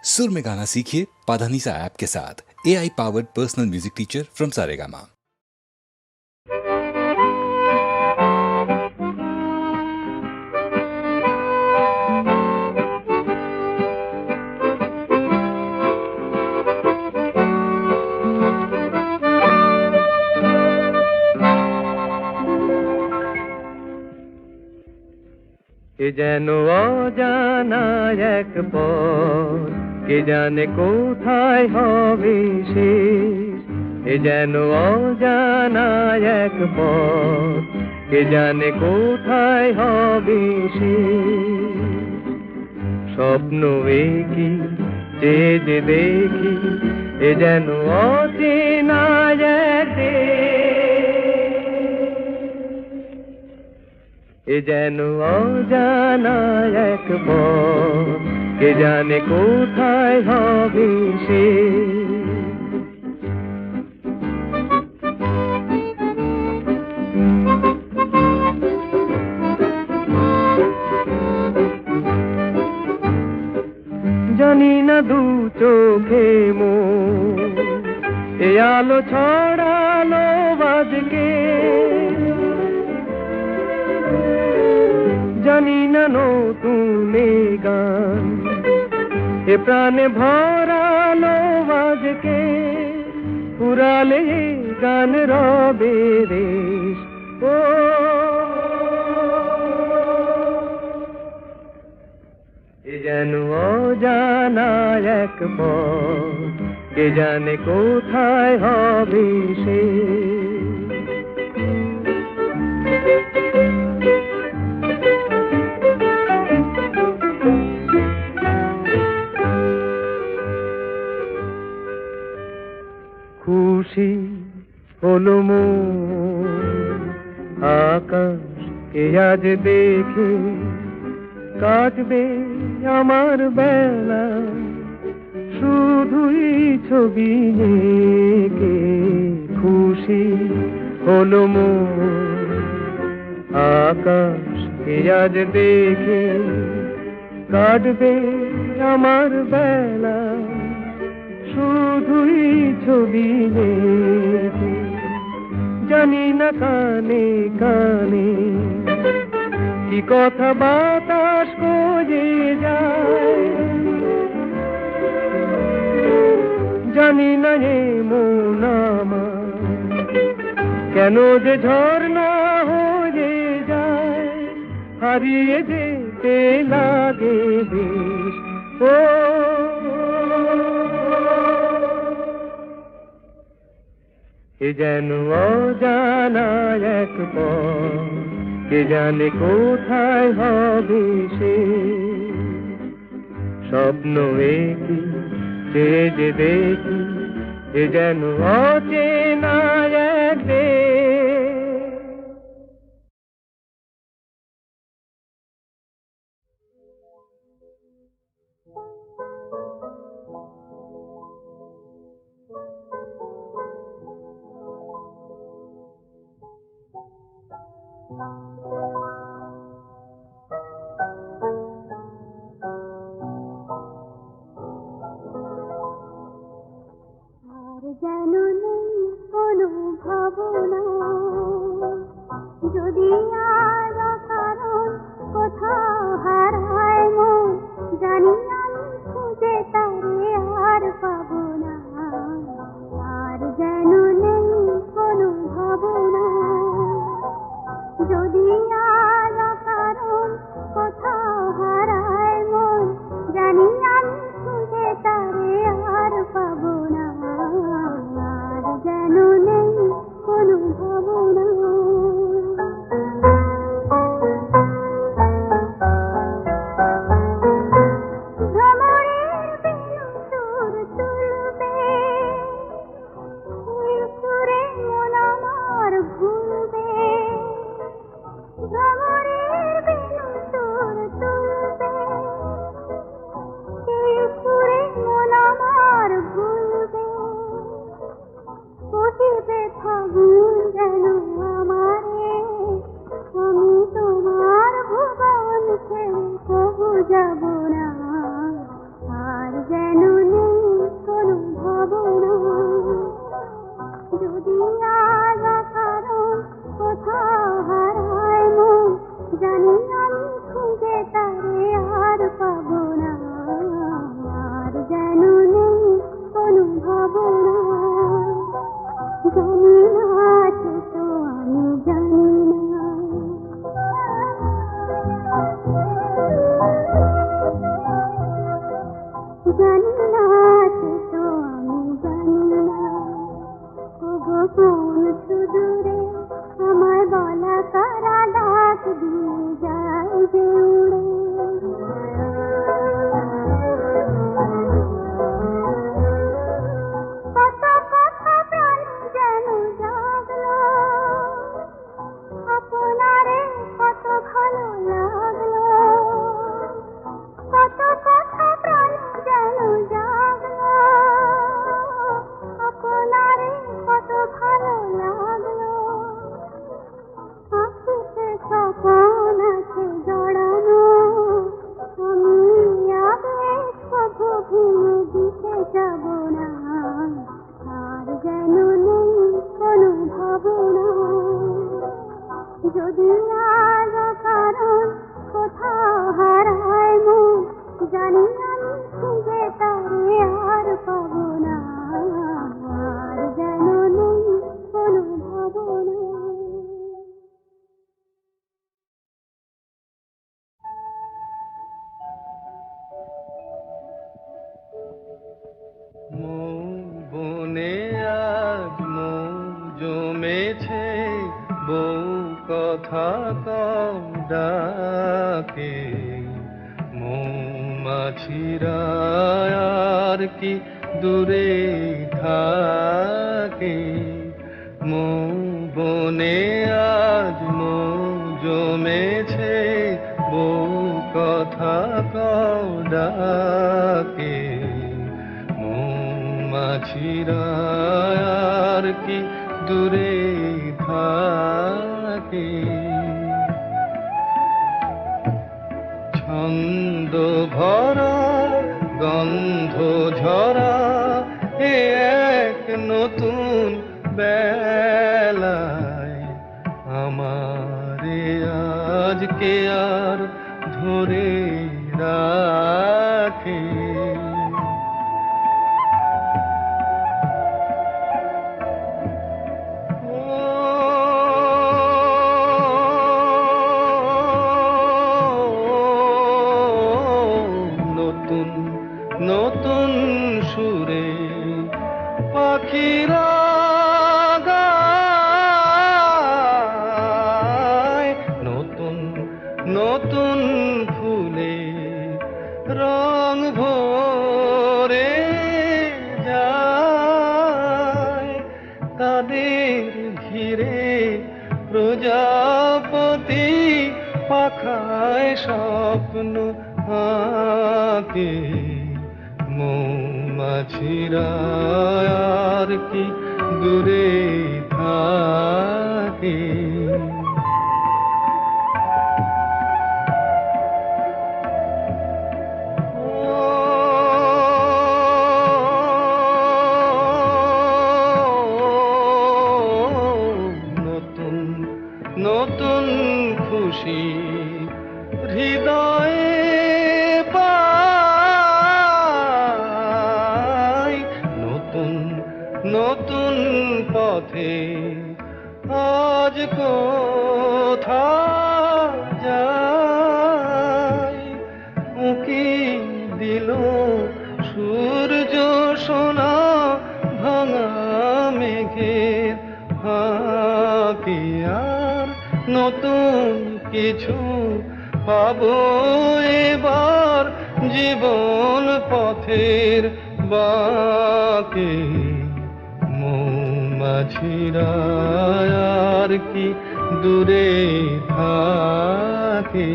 सुर में गाना सीखिए पाधानीसा ऐप के साथ। AI powered personal music teacher from Saregama. কে যেন অজানা এক পথ, কে জানে কোথায় হবে শেষ। কে যেন অজানা এক পথ, কে জানে কোথায় হবে শেষ। স্বপ্ন কি চেয়ে যে দেখি, এ যেন অচেনা এক এ যেন অজানা এক পথ, কে জানে কোথায় হবে শেষ। জানি না দু চোখে মোর এ আলো ছড়ালো বাজকে, জানি না নতুন গান এ প্রাণে ভরালো আজকে। পুরালে গান রবে রেশ, ও এ যেন অজানা এক পথ, কে জানে কোথায় হবে শেষ। খুশি হলো মন আকাশকে আজ দেখে, কাটবে আমার বেলা শুধুই ছবি এঁকে। খুশি হলো মন আকাশকে আজ দেখে, কাটবে আমার বেলা শুধুই ছবি দেখে। জানি না কানে কানে কি কথা বাতাস কয়ে যায়, জানি না এ মন আমার কেন যে ঝর্ণা হয়ে যায়। হারিয়ে যেতে লাগে বেশ, ও কে যেন অজানা এক পথ, কে জানে কোথায় হবে শেষ। স্বপ্ন কি চেয়ে যে দেখি, এ যেন অচেনা এক দেশ। যেন নেই কোনো ভাবনা, যদি আর কারণ কোথাও হারায় মন, জানি আমি খুঁজে তারে আর পাবো না। আর যেন নেই কোনো ভাবনা, যদি আর কারণ কোথাও হারায় মন, জানি আমি খুঁজে তারে আর পাবো না। আর যেন নেই কোনো ভাবনা। জানি না সে তো আমি জানি না ওগো কোন সুদূরে আমার বলা কারা ডাক দিয়ে যায় যে উড়ে কত কথা প্রাণ যেন জাগলো আপনারে কত ভালো লাগলো কত কথা প্রাণ যেন জাগলো আপনারে কত ভালো লাগলো আখিতে স্বপন আছে জড়ানো আমি আবেগ কভু ভেঙে দিতে যাব না আর যেন নেই কোনো ভাবনা যদি আজ কারণ কোথাও হারায় মন জানি আমি খুঁজে তারে আর পাবো না আর যেন নেই কোনো ভাবনা বনে আজ মৌ জমেছে বউ কথা কম ডাকে মৌমাছিরা আর কি দূরে থাকে মৌ বনে আজ মৌ জমেছে বউ কথা কম ডাকে মৌমাছিরা আর কি দূরে থাকে ছন্দ ভরা গন্ধ ঝরা এ এক নতুন বেলায় আমারে আজকে আর ধরে রাখে নতুন সুরে পাখিরা গায় নতুন নতুন ফুলে রং ভরে যায় তাদের ঘিরে প্রজাপতি পাখায় স্বপ্ন আঁকে মৌমাছিরা আর কি দূরে থাকে নতুন নতুন খুশি হৃদয়ে পাই নতুন নতুন পথে আজ কোথা যাই উকি দিল সূর্য সোনা ভাঙা মেঘের ফাঁকি আর নতুন কিছু পাবো এবার জীবন পথের বাঁকে মৌমাছিরা আর কি দূরে থাকে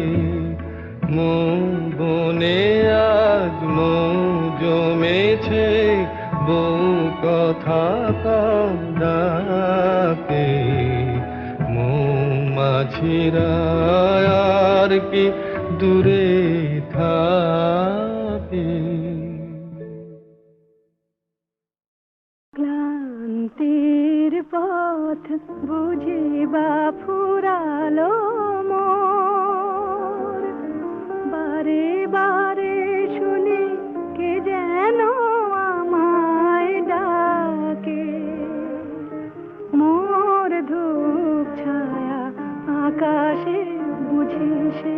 মৌ বনে আজ মৌ জমেছে বউ কথা কম ডাকে মৌমাছিরা আর কি দূরে থাকে ক্লান্তির পথ বুঝি বা ফুরালো মোর বারে বারে শুনি কে যেন আমায় ডাকে মোর ধূপ ছায়া আকাশে বুঝি সে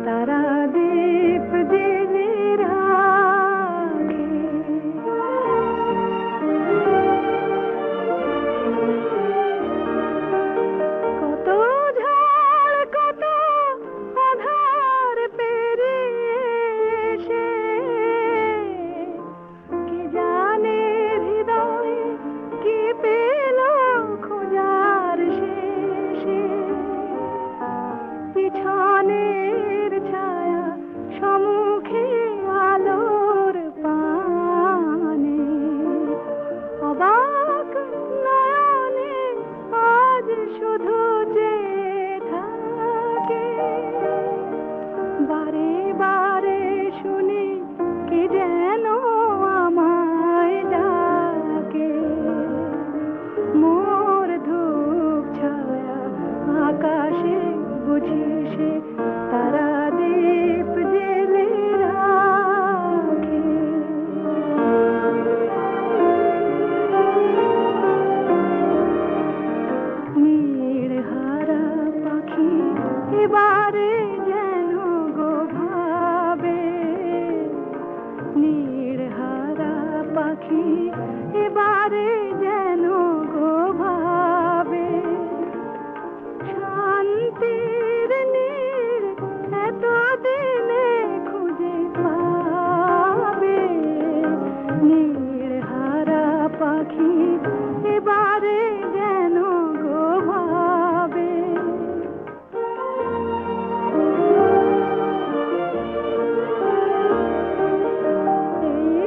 তারা দীপ জেলে রাখে পাখি এবারে যেন গো ভাবে শান্তির নীড় এত দিনে খুঁজে পাবে নীড় হারা পাখি এবারে যেন গো ভাবে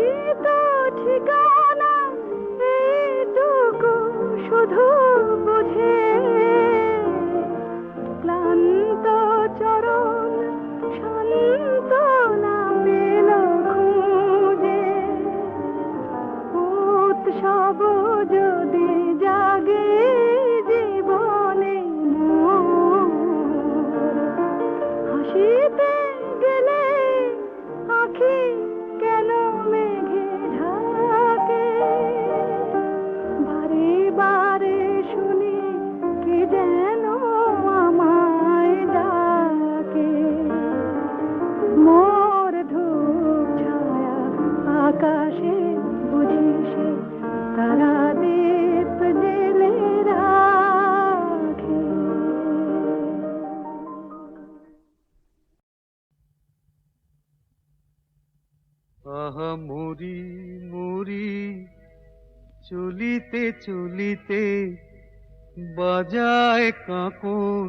এই তো ঠিকানা এইটুকু শুধু বুঝে ক্লান্ত চরণ শান্ত না পেল খুঁজে উৎসব যদি জাগে জীবনে হাসিতে গেলে আখি কেন মেঘে ঢাকে বারে বারে শুনি কি যেন আমায় ডাকে মোর ধূপ ছায়া আকাশে বুঝি সে তারা দীপ জেলে রাখে আহা মরি মরি চলিতে চলিতে বাজায় কাঁকন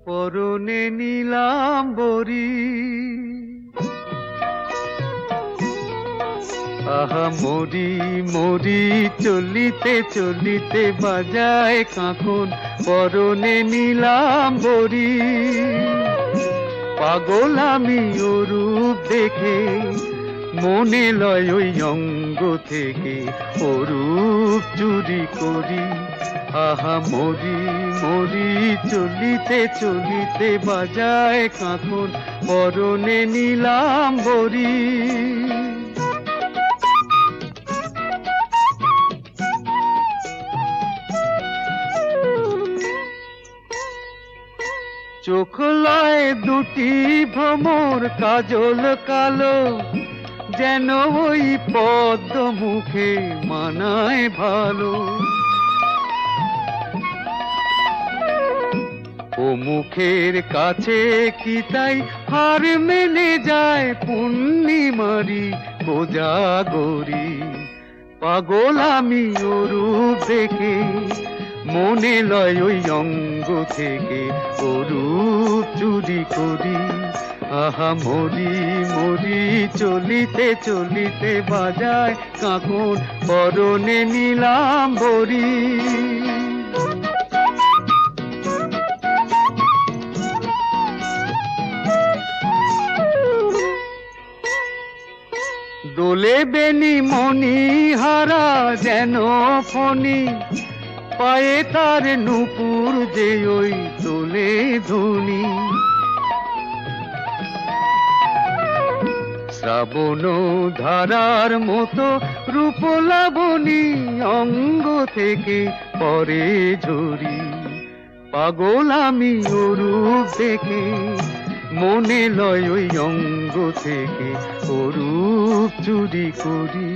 পরনে নীলাম্বরী আহা মরি মরি চলিতে চলিতে বাজায় কাঁকন পরনে নীলাম্বরী পাগল আমি ও রূপ দেখে মনে লয় ওই অঙ্গ থেকে ও রূপ চুরি করি আহা মরি মরি চলিতে চলিতে বাজায় কাঁকন পরনে নীলাম্বরী চোখ লয় দুটি ভ্রমর কাজল কালো যেন ওই পদ্ম মুখে মানায় ভালো ও মুখের কাছে কি তাই হার মেনে যায় পূর্ণিমারি কোজাগরি পাগল আমি ও রূপ দেখে মনে লয় ওই অঙ্গ থেকে ও রূপ চুরি করি আহা মরি মরি চলিতে চলিতে বাজায় কাঁকন পরনে নীলাম্বরী দোলে বেনি মনি হারা যেন ফণি পায়ে তার নূপুর যে ওই তোলে ধুনি শ্রাবণ ধারার মতো রূপ লাবণী অঙ্গ থেকে পরে ঝরি পাগল আমি ও রূপ দেখে মনে লয় ওই অঙ্গ থেকে ও রূপ চুরি করি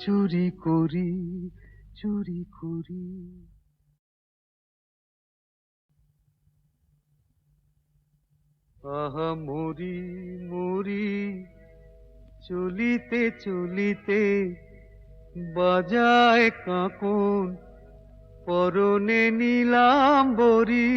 চুরি করি চুরি করি আহা মরি মরি চলিতে চলিতে বাজায় কাঁকন পরনে নীলাম্বরী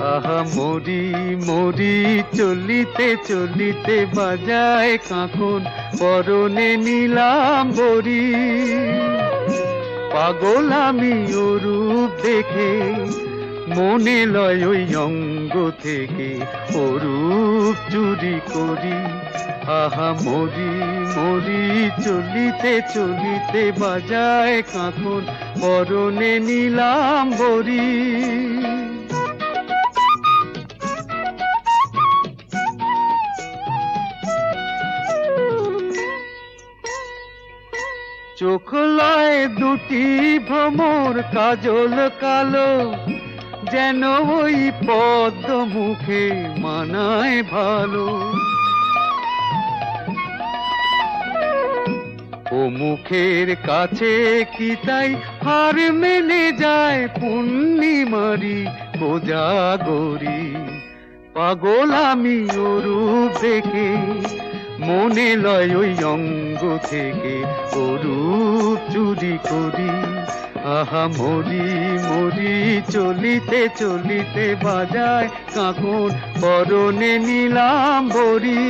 আহা মরি মরি চলিতে চলিতে বাজায় কাঁকন পরনে নীলাম্বরী পাগল আমি ও রূপ দেখে মনে লয় ওই অঙ্গ থেকে ও রূপ চুরি করি আহা মরি মরি চলিতে চলিতে বাজায় কাঁকন পরনে নীলাম্বরী চোখ লয় দুটি ভ্রমর কাজল কালো যেন ওই পদ্ম মুখে মানায় ভালো মুখের কাছে কি তাই হার মেনে যায় পূর্ণিমারি কোজাগরি। পাগল আমি ও রূপ দেখে, মনে লয় ওই অঙ্গ থেকে ও রূপ চুরি করি। আহা মরি মরি চলিতে চলিতে বাজায় কাঁকন পরনে নিলাম বরি।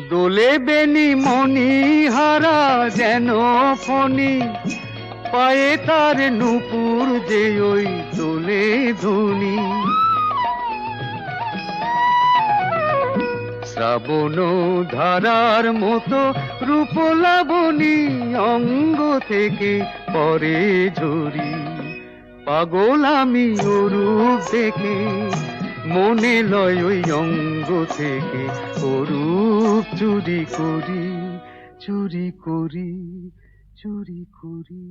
দোলে বেনি মনি হারা যেন ফণি, পায়ে তার নূপুর যে ওই দোলে ধুনি। শ্রাবণ ধারার মতো রূপ লাবণী অঙ্গ থেকে পরে ঝরি। পাগল আমি ও রূপ দেখে, মনে লয় ওই অঙ্গ থেকে ও রূপ চুরি করি, চুরি করি, চুরি করি।